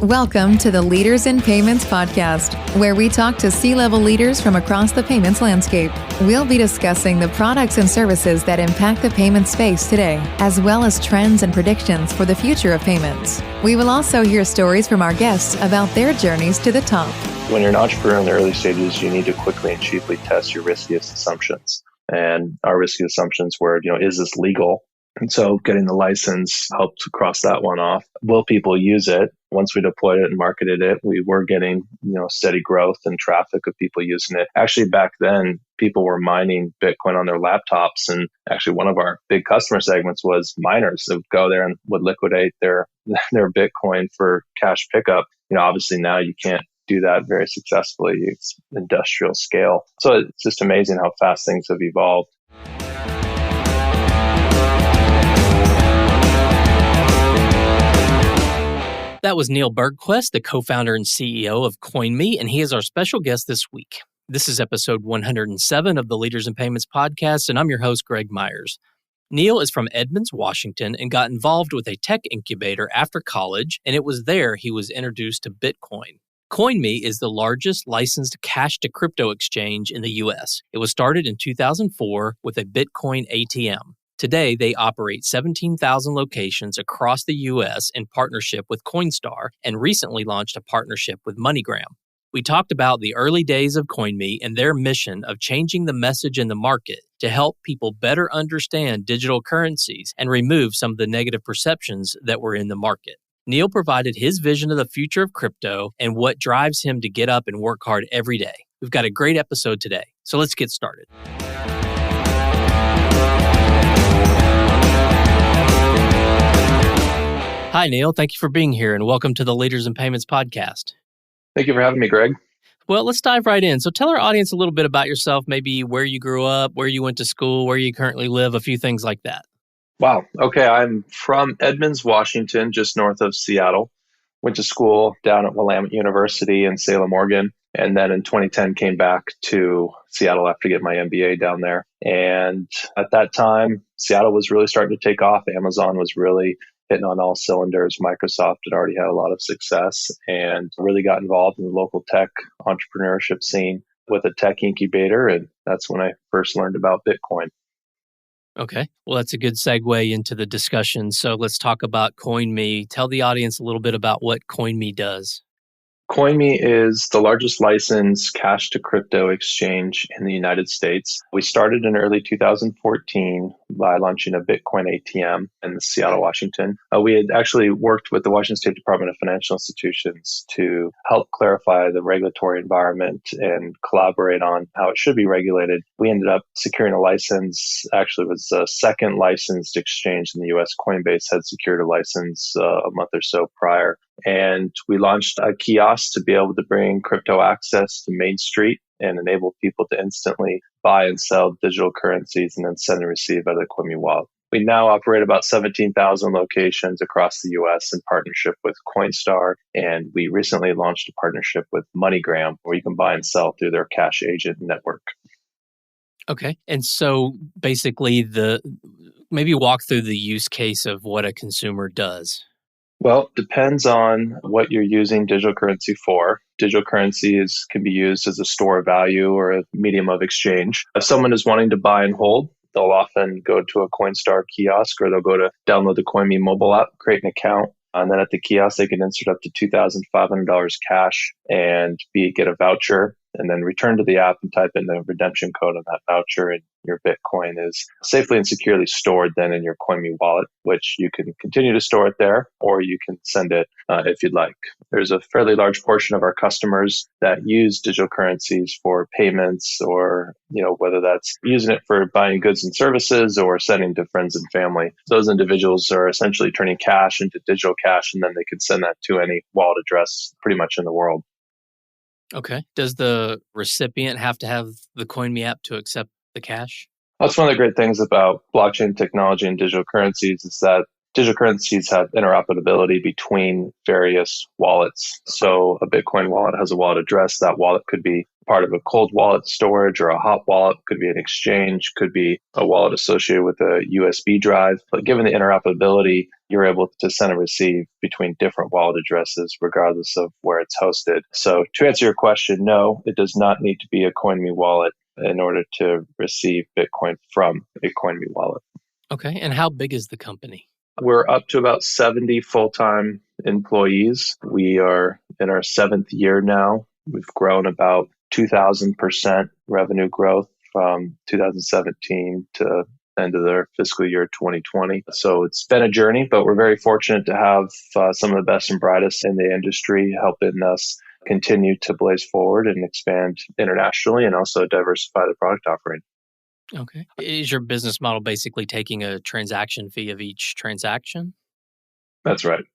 Welcome to the Leaders in Payments podcast, where we talk to C-level leaders from across the payments landscape. We'll be discussing the products and services that impact the payment space today, as well as trends and predictions for the future of payments. We will also hear stories from our guests about their journeys to the top. When you're an entrepreneur in the early stages, you need to quickly and cheaply test your riskiest assumptions. And our risky assumptions were, is this legal? And so getting the license helped to cross that one off. Will people use it? Once we deployed it and marketed it, we were getting, steady growth and traffic of people using it. Actually, back then, people were mining Bitcoin on their laptops. And actually, one of our big customer segments was miners that would go there and would liquidate their Bitcoin for cash pickup. Obviously now you can't do that very successfully. It's industrial scale. So it's just amazing how fast things have evolved. That was Neil Bergquist, the co-founder and CEO of Coinme, and he is our special guest this week. This is episode 107 of the Leaders in Payments podcast, and I'm your host, Greg Myers. Neil is from Edmonds, Washington, and got involved with a tech incubator after college, and it was there he was introduced to Bitcoin. Coinme is the largest licensed cash-to-crypto exchange in the U.S. It was started in 2004 with a Bitcoin ATM. Today, they operate 17,000 locations across the U.S. in partnership with Coinstar and recently launched a partnership with Moneygram. We talked about the early days of Coinme and their mission of changing the message in the market to help people better understand digital currencies and remove some of the negative perceptions that were in the market. Neil provided his vision of the future of crypto and what drives him to get up and work hard every day. We've got a great episode today, so let's get started. Hi, Neil. Thank you for being here, and welcome to the Leaders in Payments podcast. Thank you for having me, Greg. Well, let's dive right in. So tell our audience a little bit about yourself, maybe where you grew up, where you went to school, where you currently live, a few things like that. Wow. Okay. I'm from Edmonds, Washington, just north of Seattle. Went to school down at Willamette University in Salem, Oregon. And then in 2010 came back to Seattle after getting my MBA down there. And at that time, Seattle was really starting to take off. Amazon was really hitting on all cylinders. Microsoft had already had a lot of success and really got involved in the local tech entrepreneurship scene with a tech incubator. And that's when I first learned about Bitcoin. Okay. Well, that's a good segue into the discussion. So let's talk about Coinme. Tell the audience a little bit about what Coinme does. Coinme is the largest licensed cash-to-crypto exchange in the United States. We started in early 2014 by launching a Bitcoin ATM in Seattle, Washington. We had actually worked with the Washington State Department of Financial Institutions to help clarify the regulatory environment and collaborate on how it should be regulated. We ended up securing a license. Actually, it was the second licensed exchange in the U.S. Coinbase had secured a license a month or so prior. And we launched a kiosk to be able to bring crypto access to Main Street and enable people to instantly buy and sell digital currencies and then send and receive out of the Coinme wallet. We now operate about 17,000 locations across the U.S. in partnership with Coinstar. And we recently launched a partnership with Moneygram where you can buy and sell through their cash agent network. Okay. And so basically maybe walk through the use case of what a consumer does. Well, it depends on what you're using digital currency for. Digital currencies can be used as a store of value or a medium of exchange. If someone is wanting to buy and hold, they'll often go to a Coinstar kiosk or they'll go to download the Coinme mobile app, create an account. And then at the kiosk, they can insert up to $2,500 cash and get a voucher and then return to the app and type in the redemption code on that voucher. And your Bitcoin is safely and securely stored then in your Coinme wallet, which you can continue to store it there, or you can send it if you'd like. There's a fairly large portion of our customers that use digital currencies for payments or, whether that's using it for buying goods and services or sending to friends and family. Those individuals are essentially turning cash into digital cash, and then they can send that to any wallet address pretty much in the world. Okay. Does the recipient have to have the Coinme app to accept the cash? That's one of the great things about blockchain technology and digital currencies is that digital currencies have interoperability between various wallets. So a Bitcoin wallet has a wallet address. That wallet could be part of a cold wallet storage or a hot wallet, could be an exchange, could be a wallet associated with a USB drive. But given the interoperability, you're able to send and receive between different wallet addresses, regardless of where it's hosted. So to answer your question, no, it does not need to be a Coinme wallet in order to receive Bitcoin from a Coinme wallet. Okay. And how big is the company? We're up to about 70 full-time employees. We are in our 7th year now. We've grown about 2,000% revenue growth from 2017 to end of their fiscal year 2020. So it's been a journey, but we're very fortunate to have some of the best and brightest in the industry helping us continue to blaze forward and expand internationally and also diversify the product offering. Okay. Is your business model basically taking a transaction fee of each transaction? That's right.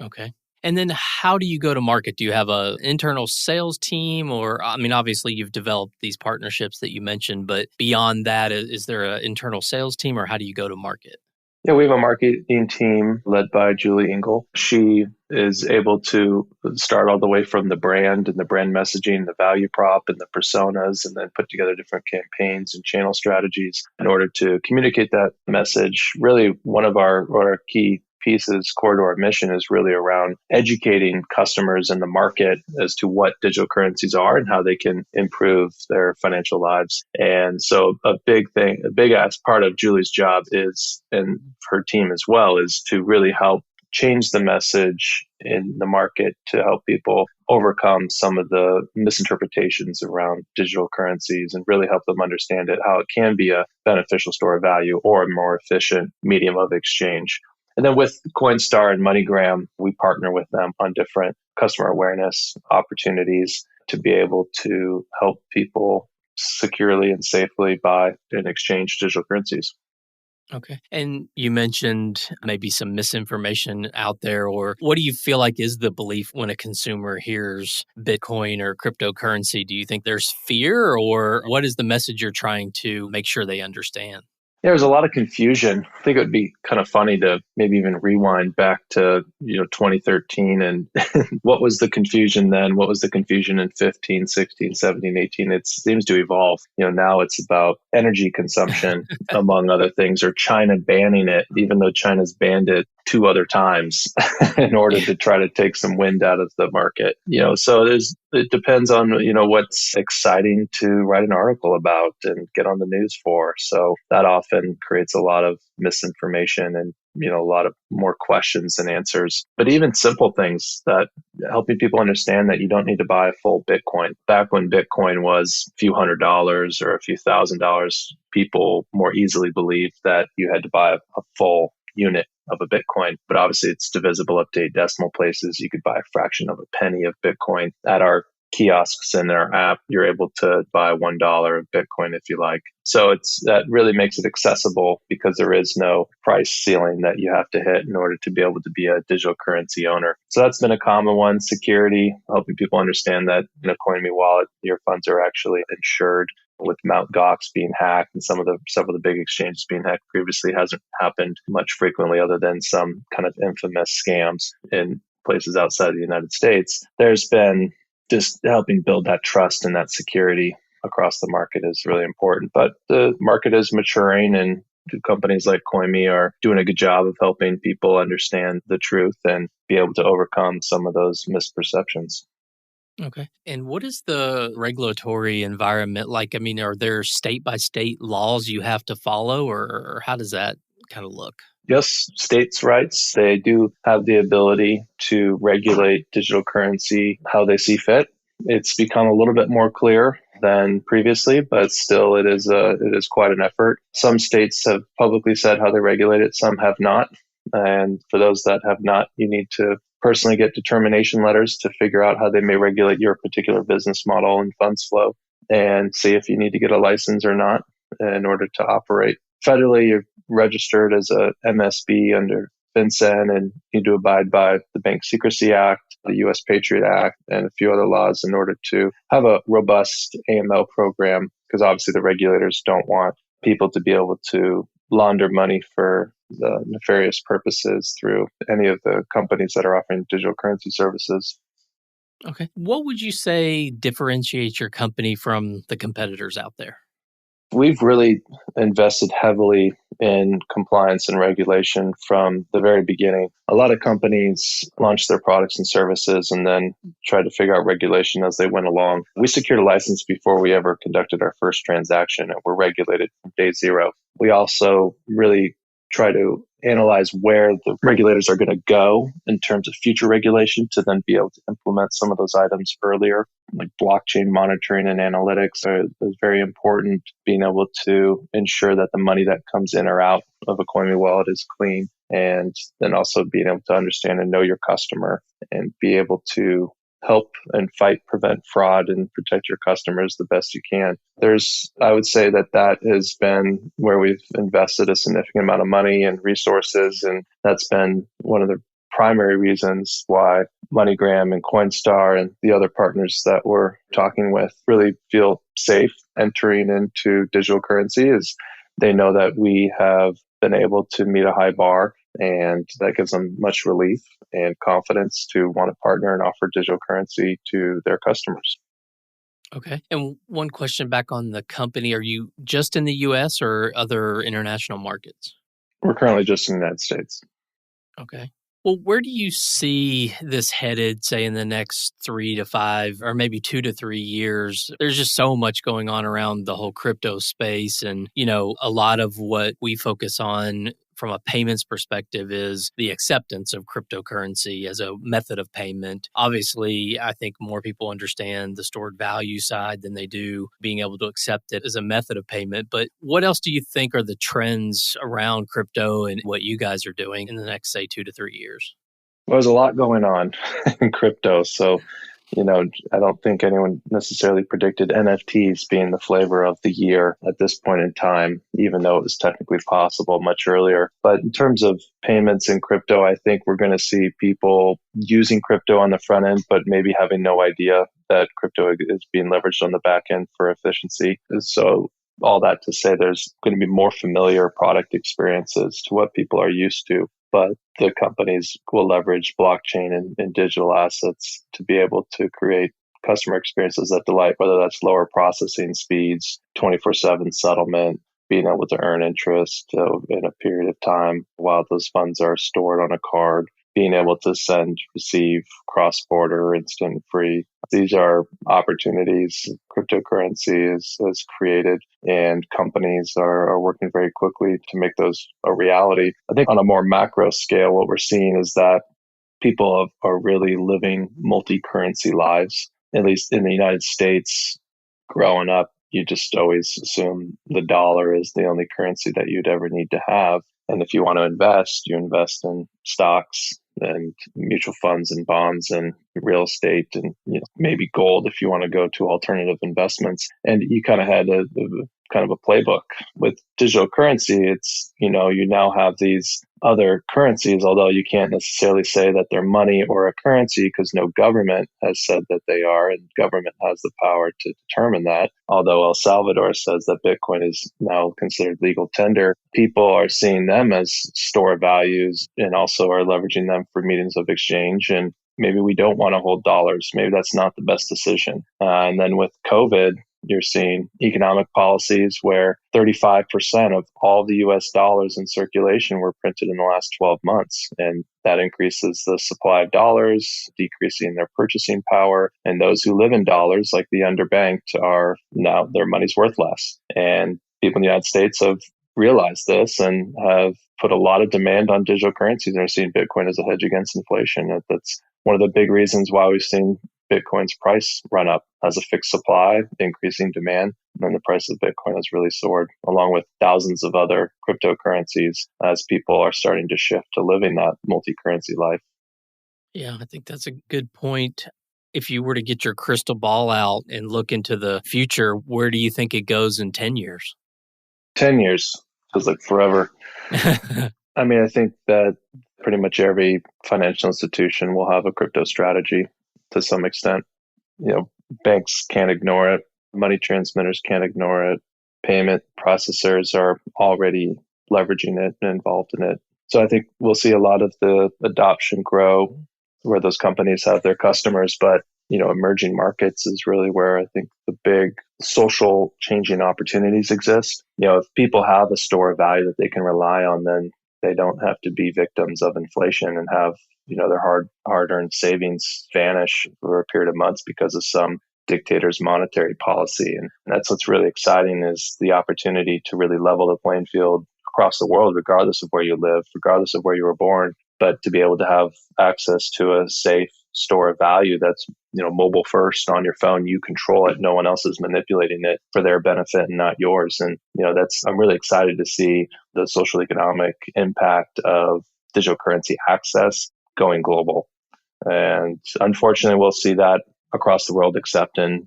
Okay. And then how do you go to market? Do you have an internal sales team or, I mean, obviously you've developed these partnerships that you mentioned, but beyond that, is there an internal sales team or how do you go to market? Yeah, we have a marketing team led by Julie Engel. She is able to start all the way from the brand and the brand messaging, the value prop and the personas, and then put together different campaigns and channel strategies in order to communicate that message. Really, one of our key pieces core to our mission is really around educating customers in the market as to what digital currencies are and how they can improve their financial lives. And so a big ass part of Julie's job is, and her team as well, is to really help change the message in the market to help people overcome some of the misinterpretations around digital currencies and really help them understand it, how it can be a beneficial store of value or a more efficient medium of exchange. And then with Coinstar and Moneygram, we partner with them on different customer awareness opportunities to be able to help people securely and safely buy and exchange digital currencies. Okay. And you mentioned maybe some misinformation out there, or what do you feel like is the belief when a consumer hears Bitcoin or cryptocurrency? Do you think there's fear, or what is the message you're trying to make sure they understand? There's a lot of confusion. I think it would be kind of funny to maybe even rewind back to 2013 and what was the confusion then? What was the confusion in 15, 16, 17, 18? It seems to evolve. Now it's about energy consumption, among other things, or China banning it, even though China's banned it 2 other times in order to try to take some wind out of the market. So it depends on, what's exciting to write an article about and get on the news for. So that often creates a lot of misinformation and, a lot of more questions than answers. But even simple things that helping people understand that you don't need to buy a full Bitcoin. Back when Bitcoin was a few $100s or a few $1,000s, people more easily believed that you had to buy a full unit of a Bitcoin, but obviously it's divisible up to 8 decimal places. You could buy a fraction of a penny of Bitcoin. At our kiosks in our app, you're able to buy $1 of Bitcoin if you like. So that really makes it accessible because there is no price ceiling that you have to hit in order to be able to be a digital currency owner. So that's been a common one. Security, helping people understand that in a Coinme wallet, your funds are actually insured. With Mt. Gox being hacked and several of the big exchanges being hacked previously, hasn't happened much frequently other than some kind of infamous scams in places outside the United States. There's been just helping build that trust and that security across the market is really important. But the market is maturing and companies like Coinme are doing a good job of helping people understand the truth and be able to overcome some of those misperceptions. Okay. And what is the regulatory environment like? I mean, are there state by state laws you have to follow, or how does that kind of look? Yes, states' rights. They do have the ability to regulate digital currency how they see fit. It's become a little bit more clear than previously, but still it is quite an effort. Some states have publicly said how they regulate it, some have not. And for those that have not, you need to personally get determination letters to figure out how they may regulate your particular business model and funds flow and see if you need to get a license or not in order to operate. Federally, you're registered as a MSB under FinCEN and you need to abide by the Bank Secrecy Act, the U.S. Patriot Act, and a few other laws in order to have a robust AML program, because obviously the regulators don't want people to be able to launder money for the nefarious purposes through any of the companies that are offering digital currency services. Okay. What would you say differentiates your company from the competitors out there? We've really invested heavily in compliance and regulation from the very beginning. A lot of companies launch their products and services and then try to figure out regulation as they went along. We secured a license before we ever conducted our first transaction, and we're regulated from day zero. We also really try to analyze where the regulators are going to go in terms of future regulation to then be able to implement some of those items earlier. Like blockchain monitoring and analytics is very important. Being able to ensure that the money that comes in or out of a Coinme wallet is clean, and then also being able to understand and know your customer and be able to help and prevent fraud and protect your customers the best you can. I would say that has been where we've invested a significant amount of money and resources. And that's been one of the primary reasons why Moneygram and Coinstar and the other partners that we're talking with really feel safe entering into digital currency, is they know that we have been able to meet a high bar, and that gives them much relief and confidence to want to partner and offer digital currency to their customers. Okay. And one question back on the company. Are you just in the U.S. or other international markets? We're currently just in the United States. Okay. Well, where do you see this headed, say, in the next 3 to 5 or maybe 2 to 3 years? There's just so much going on around the whole crypto space. And, a lot of what we focus on from a payments perspective is the acceptance of cryptocurrency as a method of payment. Obviously, I think more people understand the stored value side than they do being able to accept it as a method of payment. But what else do you think are the trends around crypto and what you guys are doing in the next, say, 2 to 3 years? Well, there's a lot going on in crypto. So, I don't think anyone necessarily predicted NFTs being the flavor of the year at this point in time, even though it was technically possible much earlier. But in terms of payments in crypto, I think we're going to see people using crypto on the front end, but maybe having no idea that crypto is being leveraged on the back end for efficiency. So all that to say, there's going to be more familiar product experiences to what people are used to. But the companies will leverage blockchain and digital assets to be able to create customer experiences that delight, whether that's lower processing speeds, 24/7 settlement, being able to earn interest in a period of time while those funds are stored on a card, being able to send, receive, cross-border, instant free. These are opportunities cryptocurrency has created, and companies are working very quickly to make those a reality. I think on a more macro scale, what we're seeing is that people are really living multi-currency lives. At least in the United States, growing up, you just always assume the dollar is the only currency that you'd ever need to have. And if you want to invest, you invest in stocks and mutual funds and bonds and real estate and maybe gold if you want to go to alternative investments. And you kind of had a playbook. With digital currency, it's, you now have these other currencies, although you can't necessarily say that they're money or a currency because no government has said that they are, and government has the power to determine that. Although El Salvador says that Bitcoin is now considered legal tender, people are seeing them as store values and also are leveraging them for mediums of exchange. And maybe we don't want to hold dollars. Maybe that's not the best decision. And then with COVID, you're seeing economic policies where 35% of all the US dollars in circulation were printed in the last 12 months. And that increases the supply of dollars, decreasing their purchasing power. And those who live in dollars, like the underbanked, are now their money's worth less. And people in the United States have realized this and have put a lot of demand on digital currencies. And are seeing Bitcoin as a hedge against inflation. That's one of the big reasons why we've seen Bitcoin's price run up as a fixed supply, increasing demand. And then the price of Bitcoin has really soared, along with thousands of other cryptocurrencies, as people are starting to shift to living that multi-currency life. Yeah, I think that's a good point. If you were to get your crystal ball out and look into the future, where do you think it goes in 10 years? 10 years feels like forever. I mean, I think that pretty much every financial institution will have a crypto strategy to some extent. Banks can't ignore it. Money transmitters can't ignore it. Payment processors are already leveraging it and involved in it. So I think we'll see a lot of the adoption grow where those companies have their customers, but emerging markets is really where I think the big social changing opportunities exist. If people have a store of value that they can rely on, then they don't have to be victims of inflation and have, their hard-earned savings vanish for a period of months because of some dictator's monetary policy. And that's what's really exciting, is the opportunity to really level the playing field across the world, regardless of where you live, regardless of where you were born, but to be able to have access to a safe store of value that's, mobile first on your phone. You control it. No one else is manipulating it for their benefit and not yours. And, I'm really excited to see the social economic impact of digital currency access going global. And unfortunately, we'll see that across the world, except in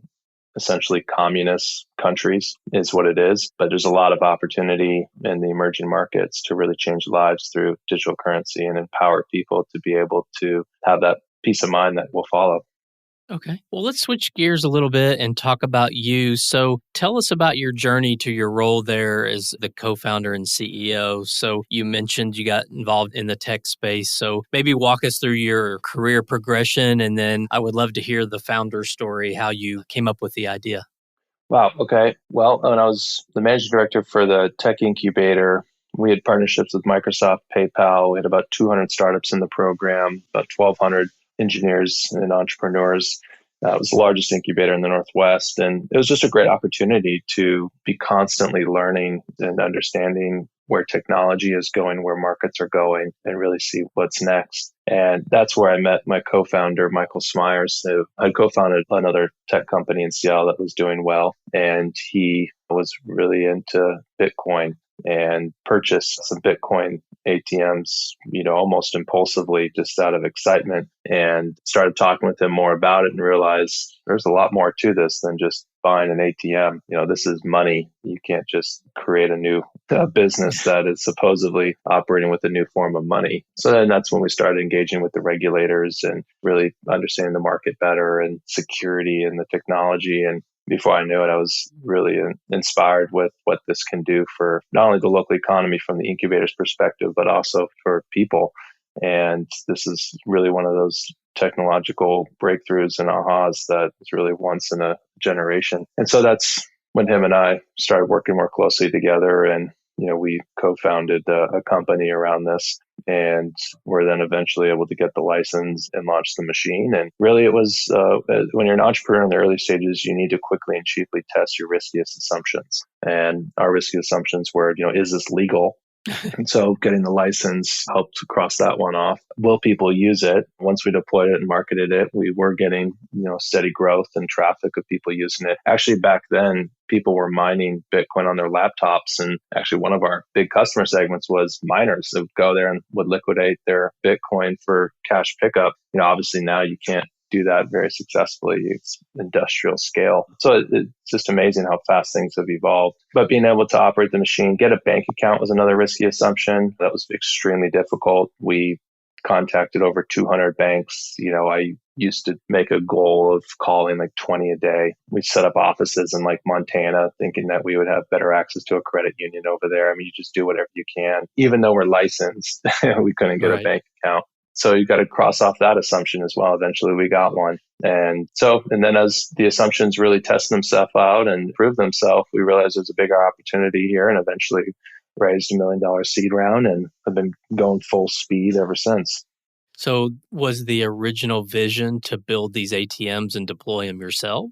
essentially communist countries is what it is. But there's a lot of opportunity in the emerging markets to really change lives through digital currency and empower people to be able to have that peace of mind that will follow. Okay. Well, let's switch gears a little bit and talk about you. So tell us about your journey to your role there as the co-founder and CEO. So you mentioned you got involved in the tech space. So maybe walk us through your career progression. And then I would love to hear the founder story, how you came up with the idea. Wow. Okay. Well, when I was the managing director for the tech incubator, we had partnerships with Microsoft, PayPal. We had about 200 startups in the program, about 1,200 engineers and entrepreneurs. It was the largest incubator in the Northwest. And it was just a great opportunity to be constantly learning and understanding where technology is going, where markets are going, and really see what's next. And that's where I met my co-founder, Michael Smyers, who had co-founded another tech company in Seattle that was doing well. And he was really into Bitcoin and purchased some Bitcoin ATMs, almost impulsively, just out of excitement, and started talking with him more about it and realized there's a lot more to this than just buying an ATM. This is money. You can't just create a new business that is supposedly operating with a new form of money. So then that's when we started engaging with the regulators and really understanding the market better and security and the technology. And before I knew it, I was really inspired with what this can do for not only the local economy from the incubator's perspective, but also for people. And this is really one of those technological breakthroughs and ahas that is really once in a generation. And so that's when him and I started working more closely together. And, we co-founded a company around this, and were then eventually able to get the license and launch the machine. And really it was, when you're an entrepreneur in the early stages, you need to quickly and cheaply test your riskiest assumptions. And our risky assumptions were, is this legal? And so getting the license helped to cross that one off. Will people use it? Once we deployed it and marketed it, we were getting, steady growth and traffic of people using it. Actually, back then, people were mining Bitcoin on their laptops. And actually, one of our big customer segments was miners that would go there and would liquidate their Bitcoin for cash pickup. Obviously now you can't do that very successfully. It's industrial scale. So it's just amazing how fast things have evolved. But being able to operate the machine, get a bank account was another risky assumption. That was extremely difficult. We contacted over 200 banks. I used to make a goal of calling like 20 a day. We set up offices in like Montana, thinking that we would have better access to a credit union over there. I mean, you just do whatever you can. Even though we're licensed, we couldn't get a bank account. So you got to cross off that assumption as well. Eventually we got one. And then as the assumptions really test themselves out and prove themselves, we realized there's a bigger opportunity here, and eventually raised $1 million seed round and have been going full speed ever since. So was the original vision to build these ATMs and deploy them yourself?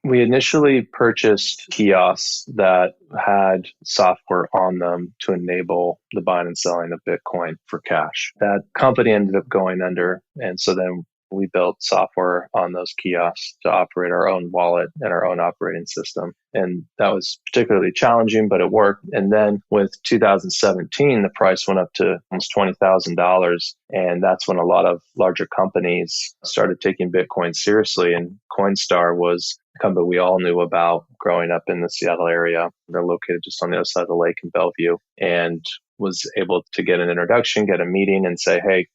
We initially purchased kiosks that had software on them to enable the buying and selling of Bitcoin for cash. That company ended up going under. And so then we built software on those kiosks to operate our own wallet and our own operating system. And that was particularly challenging, but it worked. And then with 2017, the price went up to almost $20,000. And that's when a lot of larger companies started taking Bitcoin seriously. And Coinstar was a company we all knew about growing up in the Seattle area. They're located just on the other side of the lake in Bellevue, and was able to get an introduction, get a meeting, and say, hey,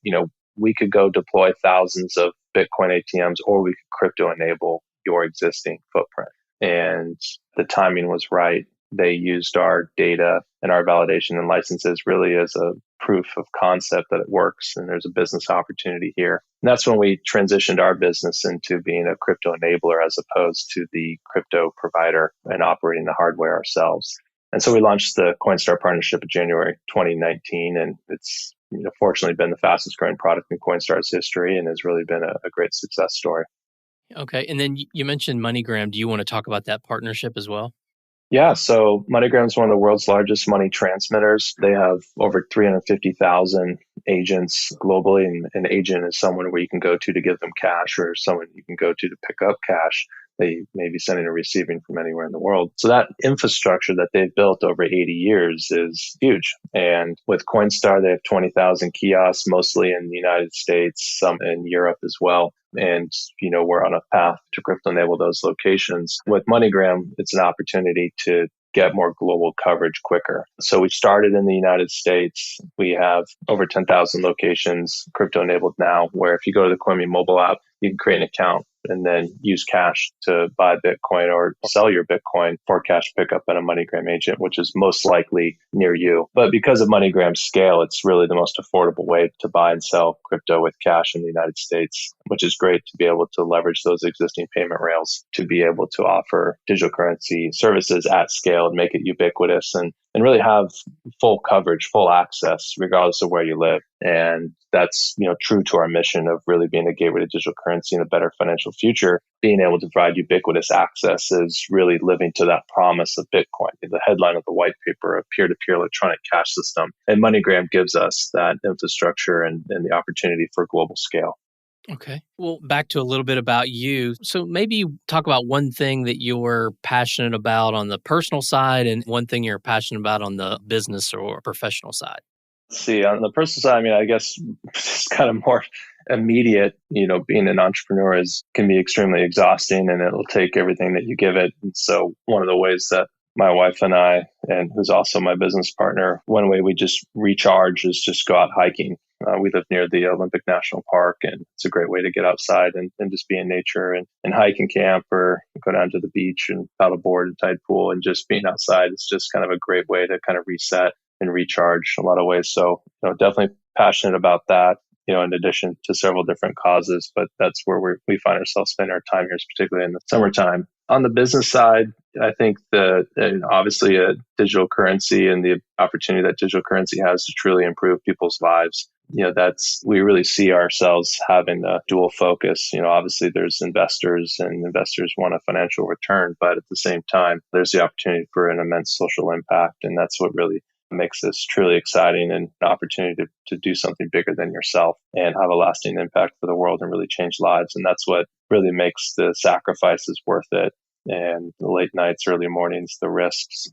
we could go deploy thousands of Bitcoin ATMs, or we could crypto enable your existing footprint. And the timing was right. They used our data and our validation and licenses really as a proof of concept that it works and there's a business opportunity here. And that's when we transitioned our business into being a crypto enabler as opposed to the crypto provider and operating the hardware ourselves. And so we launched the Coinstar partnership in January 2019, and it's fortunately been the fastest growing product in Coinstar's history and has really been a great success story. Okay. And then you mentioned Moneygram. Do you want to talk about that partnership as well? Yeah, so Moneygram is one of the world's largest money transmitters. They have over 350,000 agents globally. And an agent is someone where you can go to give them cash, or someone you can go to pick up cash. They may be sending or receiving from anywhere in the world. So that infrastructure that they've built over 80 years is huge. And with Coinstar, they have 20,000 kiosks, mostly in the United States, some in Europe as well. And, we're on a path to crypto enable those locations. With MoneyGram, it's an opportunity to get more global coverage quicker. So we started in the United States. We have over 10,000 locations crypto enabled now, where if you go to the Coinme mobile app, you can create an account and then use cash to buy Bitcoin or sell your Bitcoin for cash pickup at a MoneyGram agent, which is most likely near you. But because of MoneyGram's scale, it's really the most affordable way to buy and sell crypto with cash in the United States, which is great to be able to leverage those existing payment rails to be able to offer digital currency services at scale and make it ubiquitous and really have full coverage, full access, regardless of where you live. And that's, true to our mission of really being a gateway to digital currency and a better financial future. Being able to provide ubiquitous access is really living to that promise of Bitcoin, the headline of the white paper, a peer-to-peer electronic cash system. And MoneyGram gives us that infrastructure and the opportunity for global scale. Okay. Well, back to a little bit about you. So maybe talk about one thing that you're passionate about on the personal side and one thing you're passionate about on the business or professional side. Let's see, on the personal side, I guess it's kind of more immediate. Being an entrepreneur can be extremely exhausting and it'll take everything that you give it. And so one of the ways that my wife and I, and who's also my business partner, one way we just recharge is just go out hiking. We live near the Olympic National Park, and it's a great way to get outside and just be in nature and hike and camp, or go down to the beach and paddleboard and tide pool, and just being outside. It's just kind of a great way to kind of reset and recharge in a lot of ways. So, definitely passionate about that, in addition to several different causes, but that's where we find ourselves spending our time here, particularly in the summertime. On the business side, I think obviously a digital currency and the opportunity that digital currency has to truly improve people's lives. We really see ourselves having a dual focus. Obviously there's investors and investors want a financial return, but at the same time, there's the opportunity for an immense social impact. And that's what really makes this truly exciting and an opportunity to do something bigger than yourself and have a lasting impact for the world and really change lives. And that's what really makes the sacrifices worth it. And the late nights, early mornings, the risks,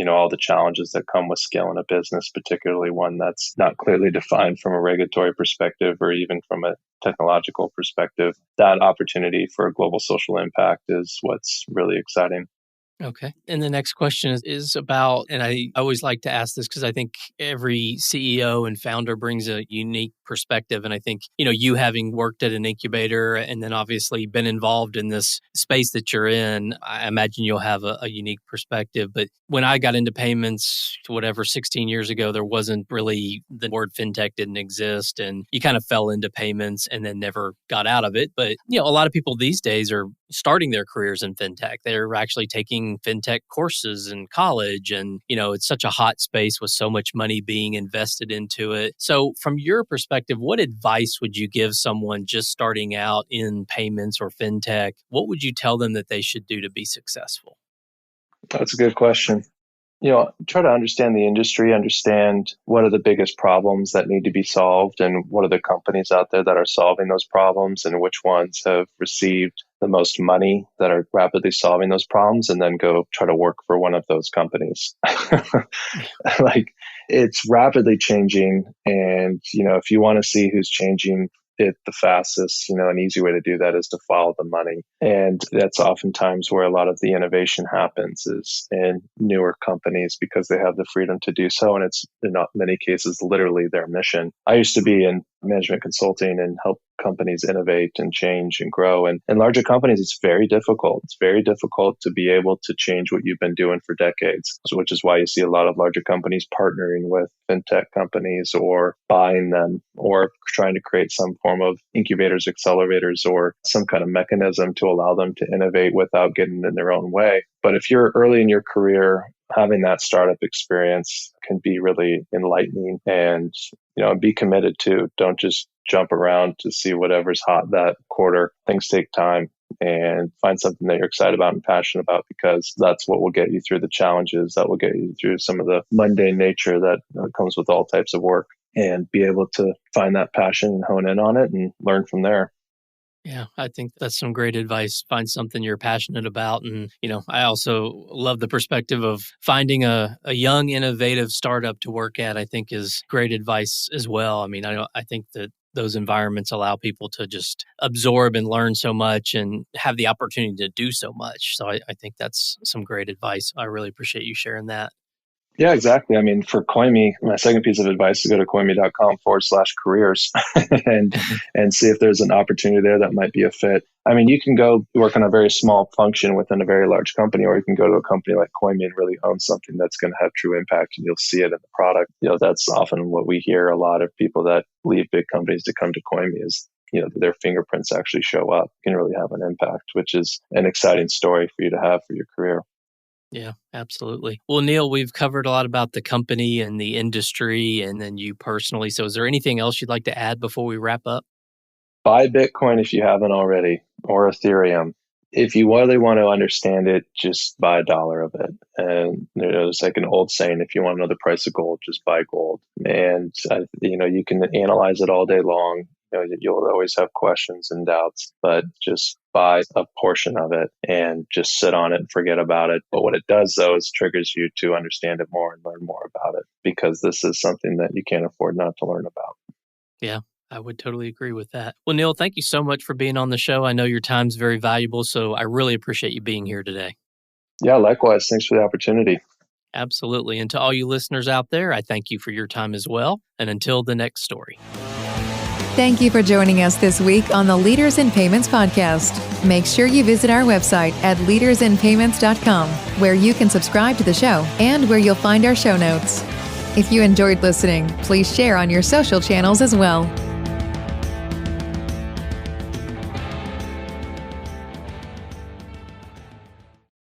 all the challenges that come with scaling a business, particularly one that's not clearly defined from a regulatory perspective or even from a technological perspective. That opportunity for a global social impact is what's really exciting. Okay. And the next question is about, and I always like to ask this because I think every CEO and founder brings a unique perspective. And I think, you having worked at an incubator and then obviously been involved in this space that you're in, I imagine you'll have a unique perspective. But when I got into payments, 16 years ago, there wasn't really, the word fintech didn't exist. And you kind of fell into payments and then never got out of it. But, a lot of people these days are starting their careers in fintech. They're actually taking fintech courses in college. And, it's such a hot space with so much money being invested into it. So from your perspective, what advice would you give someone just starting out in payments or fintech? What would you tell them that they should do to be successful? That's a good question. Try to understand the industry, understand what are the biggest problems that need to be solved and what are the companies out there that are solving those problems and which ones have received the most money that are rapidly solving those problems, and then go try to work for one of those companies. It's rapidly changing. And, if you want to see who's changing it the fastest, an easy way to do that is to follow the money. And that's oftentimes where a lot of the innovation happens, is in newer companies, because they have the freedom to do so. And it's in not many cases literally their mission. I used to be in management consulting and help companies innovate and change and grow. And in larger companies, it's very difficult. It's very difficult to be able to change what you've been doing for decades, which is why you see a lot of larger companies partnering with fintech companies or buying them or trying to create some form of incubators, accelerators, or some kind of mechanism to allow them to innovate without getting in their own way. But if you're early in your career, having that startup experience can be really enlightening, and be committed to. Don't just jump around to see whatever's hot that quarter. Things take time, and find something that you're excited about and passionate about, because that's what will get you through the challenges, that will get you through some of the mundane nature that comes with all types of work, and be able to find that passion and hone in on it and learn from there. Yeah, I think that's some great advice. Find something you're passionate about. And, I also love the perspective of finding a young, innovative startup to work at, I think is great advice as well. I mean, I think that those environments allow people to just absorb and learn so much and have the opportunity to do so much. So I think that's some great advice. I really appreciate you sharing that. Yeah, exactly. I mean, for Coinme, my second piece of advice is go to coinme.com/careers and see if there's an opportunity there that might be a fit. I mean, you can go work on a very small function within a very large company, or you can go to a company like Coinme and really own something that's going to have true impact, and you'll see it in the product. That's often what we hear a lot of people that leave big companies to come to Coinme is, their fingerprints actually show up, can really have an impact, which is an exciting story for you to have for your career. Yeah, absolutely. Well, Neil, we've covered a lot about the company and the industry and then you personally. So is there anything else you'd like to add before we wrap up? Buy Bitcoin if you haven't already, or Ethereum. If you really want to understand it, just buy $1 of it. And it's like an old saying, if you want to know the price of gold, just buy gold. And, you can analyze it all day long. You'll always have questions and doubts, but just buy a portion of it and just sit on it and forget about it. But what it does, though, is triggers you to understand it more and learn more about it, because this is something that you can't afford not to learn about. Yeah, I would totally agree with that. Well, Neil, thank you so much for being on the show. I know your time's very valuable, so I really appreciate you being here today. Yeah, likewise. Thanks for the opportunity. Absolutely. And to all you listeners out there, I thank you for your time as well. And until the next story. Thank you for joining us this week on the Leaders in Payments podcast. Make sure you visit our website at leadersinpayments.com, where you can subscribe to the show and where you'll find our show notes. If you enjoyed listening, please share on your social channels as well.